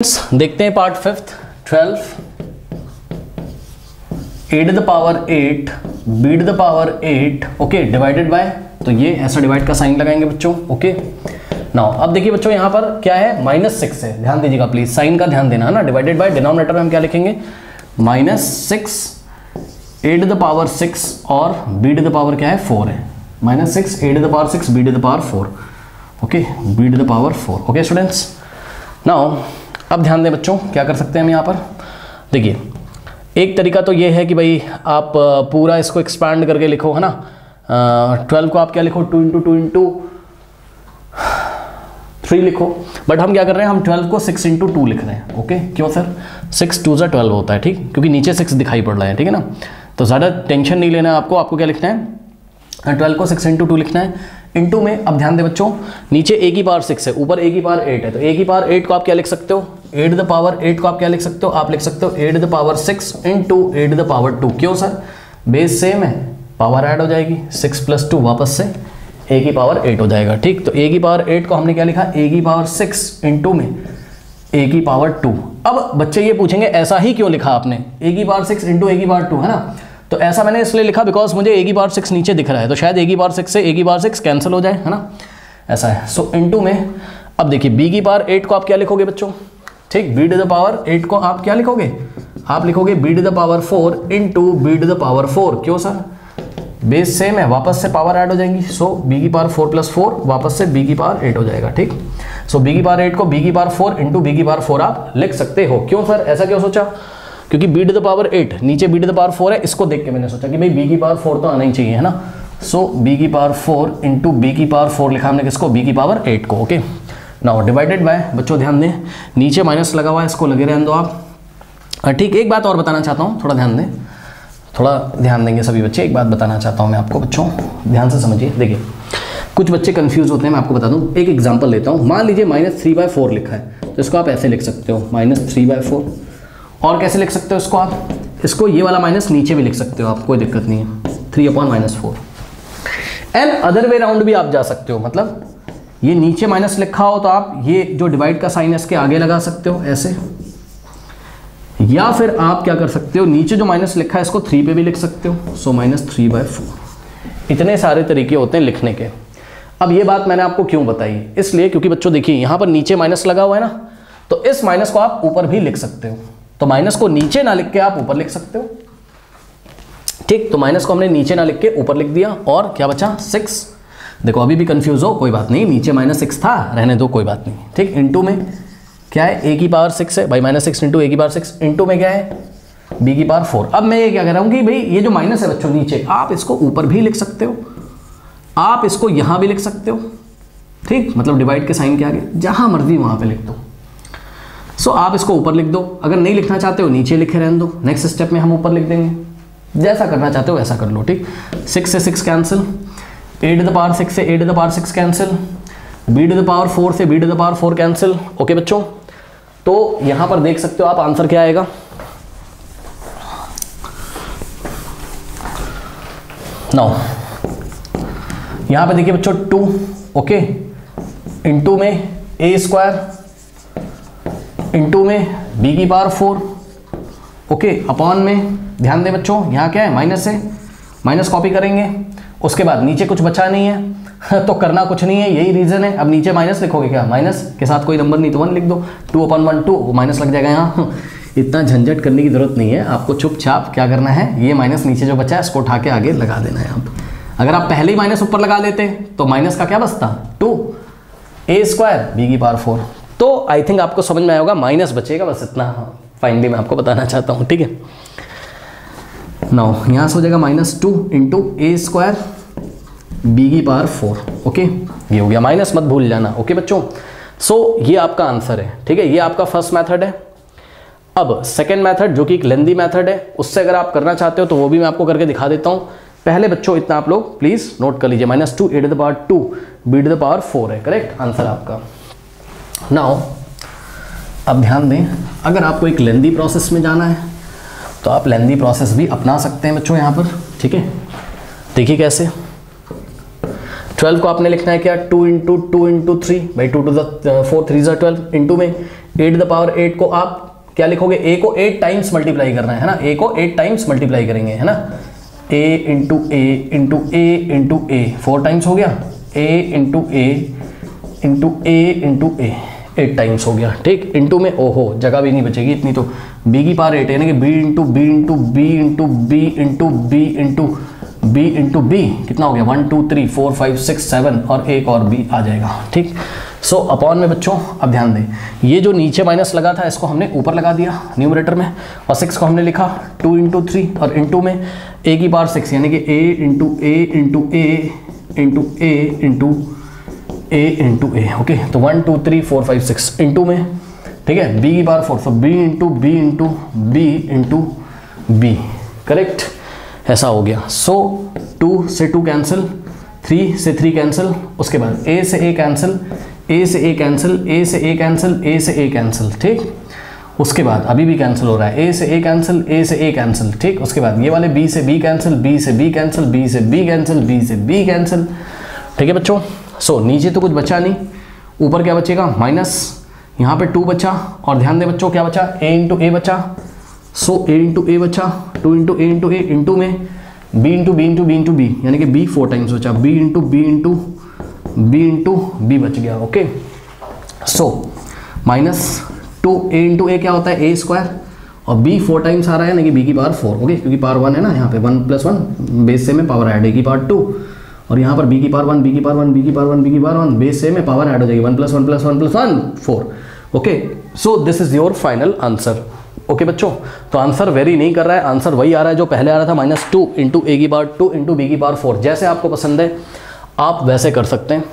देखते हैं part fifth 12 a to the power 8 b to the power 8 okay divided by, तो ये ऐसा डिवाइड का साइन लगाएंगे बच्चों। ओके नाउ अब देखिए बच्चों यहाँ पर क्या है, -6 है, ध्यान दीजिएगा प्लीज, साइन का ध्यान देना है ना। डिवाइडेड बाय डिनोमिनेटर में हम क्या लिखेंगे, -6 a to the power 6 और b to the power क्या है 4 है, -6 a to the power 6 b to the power 4 okay b to the power 4। Okay students, now अब ध्यान दें बच्चों, क्या कर सकते हैं हम यहाँ पर, देखिए एक तरीका तो ये है कि भाई आप पूरा इसको एक्सपैंड करके लिखो, है ना। 12 को आप क्या लिखो, 2 × 2 × 3 लिखो, बट हम क्या कर रहे हैं, हम 12 को 6 × 2 लिख रहे हैं। ओके क्यों सर, 6 2 = 12 होता है, ठीक, क्योंकि नीचे 6 दिखाई पड़ रहा है, ठीक है ना। तो ज़्यादा टेंशन नहीं लेना है आपको क्या लिखना है, 12 को 6 × 2 लिखना है। इनटू में अब ध्यान दे बच्चों, नीचे a की पावर 6 है, ऊपर a की पावर 8 है, तो a की पावर 8 को आप क्या लिख सकते हो, a to the power 8 को आप क्या लिख सकते हो, आप लिख सकते हो a to the power 6 × a to the power 2। क्यों सर, बेस सेम है, पावर ऐड हो जाएगी, 6 + 2 वापस से a की पावर 8 हो जाएगा, ठीक। तो a की पावर 8 को हमने क्या लिखा, a की पावर 6 × में a की पावर 2। अब बच्चे ये पूछेंगे ऐसा ही क्यों लिखा आपने, a की पावर 6 × a की पावर 2, है ना। तो ऐसा मैंने इसलिए लिखा बिकॉज मुझे a की पावर 6 नीचे दिख रहा है, तो शायद a की पावर 6 से a की पावर 6 कैंसिल हो जाए, है ना, ऐसा है। सो इनटू में अब देखिए b की पावर 8 को आप क्या लिखोगे बच्चों, ठीक, b to the power 8 को आप क्या लिखोगे, आप लिखोगे b to the power 4 × b to the power 4। क्यों सर, बेस सेम है, वापस से पावर ऐड हो जाएंगी, सो b की पावर 4 + 4 वापस से b की पावर 8 हो जाएगा, ठीक। सो b की पावर 8 को b की पावर 4 × b की पावर 4 आप लिख सकते हो। क्यों सर, ऐसा क्यों सोचा, क्योंकि b to the power 8 नीचे b to the power 4 है, इसको देख के मैंने सोचा कि भाई b की पावर 4 तो आना ही चाहिए, है ना। सो b की पावर 4 × b की पावर 4 लिखा हमने किसको, b की पावर 8 को। ओके नाउ डिवाइडेड बाय, बच्चों ध्यान दें, नीचे माइनस लगा हुआ है, इसको लगे रहने दो आप। ठीक, एक बात और बताना चाहता हूँ, थोड़ा ध्यान दें, थोड़ा ध्यान देंगे सभी बच्चे। एक बात बताना चाहता हूँ मैं आपको बच्चों, ध्यान से समझिए। देखिए कुछ बच्चे कंफ्यूज होते हैं, मैं आपको बता दूँ, एक एग्जाम्पल लेता हूँ। मान लीजिए -3/4 लिखा है, तो इसको आप ऐसे लिख सकते हो, -3/4। और कैसे लिख सकते हो इसको, आप इसको ये वाला माइनस नीचे भी लिख सकते हो, आप कोई दिक्कत नहीं है, 3/-4। एंड अदर वे राउंड भी आप जा सकते हो, मतलब ये नीचे माइनस लिखा हो तो आप ये जो डिवाइड का साइन है इसके आगे लगा सकते हो ऐसे, या फिर आप क्या कर सकते हो, नीचे जो माइनस लिखा है इसको 3 पे भी लिख सकते हो, सो -3/4। इतने सारे तरीके होते हैं लिखने के। अब ये बात मैंने आपको क्यों बताई, इसलिए क्योंकि बच्चों देखिए यहाँ पर नीचे माइनस लगा हुआ है ना, तो इस माइनस को आप ऊपर भी लिख सकते हो, तो माइनस को नीचे ना लिख के आप ऊपर लिख सकते हो, ठीक। तो माइनस को हमने नीचे ना लिख के ऊपर लिख दिया, और क्या बचा 6। देखो अभी भी कंफ्यूज हो कोई बात नहीं, नीचे -6 था, रहने दो कोई बात नहीं, ठीक। इनटू में क्या है, a की पावर 6 है भाई, -6 × a की पावर 6, इनटू में क्या है b की पावर 4। अब मैं ये क्या कह रहा हूँ कि भाई ये जो माइनस है बच्चों नीचे, आप इसको ऊपर भी लिख सकते हो, आप इसको यहाँ भी लिख सकते हो, ठीक, मतलब डिवाइड के साइन के आगे जहाँ मर्जी वहाँ पे लिख दो। सो आप इसको ऊपर लिख दो, अगर नहीं लिखना चाहते हो नीचे लिखे रहने दो, नेक्स्ट स्टेप में हम ऊपर लिख देंगे, जैसा करना चाहते हो वैसा कर लो, ठीक। 6 से 6 cancel, a to the power 6 से a to the power 6 cancel, b to the power 4 से b to the power 4 cancel. Okay बच्चों, तो यहां पर देख सकते हो आप आंसर क्या आएगा, नाउ यहां पे देखिए बच्चों 2, ओके, इनटू में a² इनटू में b की पावर 4, ओके, अपॉन में ध्यान दें बच्चों, यहाँ क्या है माइनस है, माइनस कॉपी करेंगे, उसके बाद नीचे कुछ बचा नहीं है तो करना कुछ नहीं है, यही रीजन है। अब नीचे माइनस लिखोगे, क्या माइनस के साथ कोई नंबर नहीं तो 1 लिख दो, 2/1 2 माइनस लग जाएगा यहाँ। इतना झंझट करने की जरूरत नहीं है, आपको चुपचाप क्या करना है, ये माइनस नीचे जो बचा है इसको उठा के आगे लगा देना है। आप अगर आप पहले ही माइनस ऊपर लगा लेते तो माइनस का क्या बचता, 2a² b की पावर 4। तो आई थिंक आपको समझ में आया होगा, माइनस बचेगा, बस इतना फाइनली मैं आपको बताना चाहता हूँ, ठीक है। नाउ यहाँ से हो जाएगा -2 × a² b की पावर 4, ओके, ये हो गया, माइनस मत भूल जाना, ओके बच्चों। सो ये आपका आंसर है, ठीक है, ये आपका फर्स्ट मेथड है। अब सेकंड मेथड जो कि एक लेंदी मेथड है, उससे अगर आप करना चाहते हो तो वो भी मैं आपको करके दिखा देता हूँ। पहले बच्चों इतना आप लोग प्लीज नोट कर लीजिए, -2 a to the power 2 b to the power 4 है करेक्ट आंसर आपका। नाउ अब ध्यान दें, अगर आपको एक लेंदी प्रोसेस में जाना है तो आप लेंदी प्रोसेस भी अपना सकते हैं बच्चों यहाँ पर, ठीक है। देखिए कैसे, 12 को आपने लिखना है क्या, 2 × 2 × 3 भाई, 2 to the 4 3 12 इंटू में 8 द पावर 8 को आप क्या लिखोगे, a को 8 टाइम्स मल्टीप्लाई करना है ना, a को 8 टाइम्स मल्टीप्लाई करेंगे, है ना, a into a into a into A, 4 times हो गया, a into a into a into A, 8 times हो गया, ठीक। इंटू में ओहो जगह भी नहीं बचेगी इतनी, तो b की पावर 8 यानी कि b into b into b into b into b into b into b कितना हो गया, 1 2 3 4 5 6 7 और एक और b आ जाएगा, ठीक। सो अपॉन में बच्चों अब ध्यान दें, ये जो नीचे माइनस लगा था इसको हमने ऊपर लगा दिया न्यूमरेटर में, और 6 को हमने लिखा 2 इंटू 3 और इंटू में a की पावर 6 यानी कि a into a into a into a into a into A, okay. तो 1 2 3 4 5 6 इंटू में, ठीक है, b की पावर 4, तो b into b into b into b, correct, ऐसा हो गया। सो 2 से 2 कैंसिल, 3 से 3 कैंसिल, उसके बाद a से a कैंसिल, a से a कैंसिल, a से a कैंसिल, a से a कैंसिल, ठीक। उसके बाद अभी भी कैंसिल हो रहा है, a से a कैंसिल, a से a कैंसिल, ठीक। उसके बाद ये वाले b से b कैंसिल, b से b कैंसिल, b से b कैंसिल, b से b कैंसिल, ठीक है बच्चों। सो नीचे तो कुछ बचा नहीं, ऊपर क्या बचेगा, माइनस, यहाँ पे 2 बचा, और ध्यान दें बच्चों क्या बचा, a इंटू ए बचा, सो a इंटू ए बचा, 2 into a into a into में b into b into b into b यानी कि b 4 टाइम्स बचा, b into b into b into b बच गया, okay. So minus 2a into a क्या होता है, a स्क्वायर, और b 4 टाइम्स आ रहा है यानी कि b की पावर 4, ओके, क्योंकि पावर 1 है ना, यहाँ पे 1 + 1 बेस से में पावर ऐड, a की पावर 2, और यहाँ पर b की पावर 1, b की पावर 1, b की पावर 1, b की पावर 1 बेस से में पावर ऐड हो जाएगी, 1 + 1 + 1 + 1 4, okay. So this is your final answer, okay बच्चों। तो आंसर वेरी नहीं कर रहा है, आंसर वही आ रहा है जो पहले आ रहा था, -2 इंटू ए की पावर 2 इंटू बी की पावर 4। जैसे आपको पसंद है आप वैसे कर सकते हैं।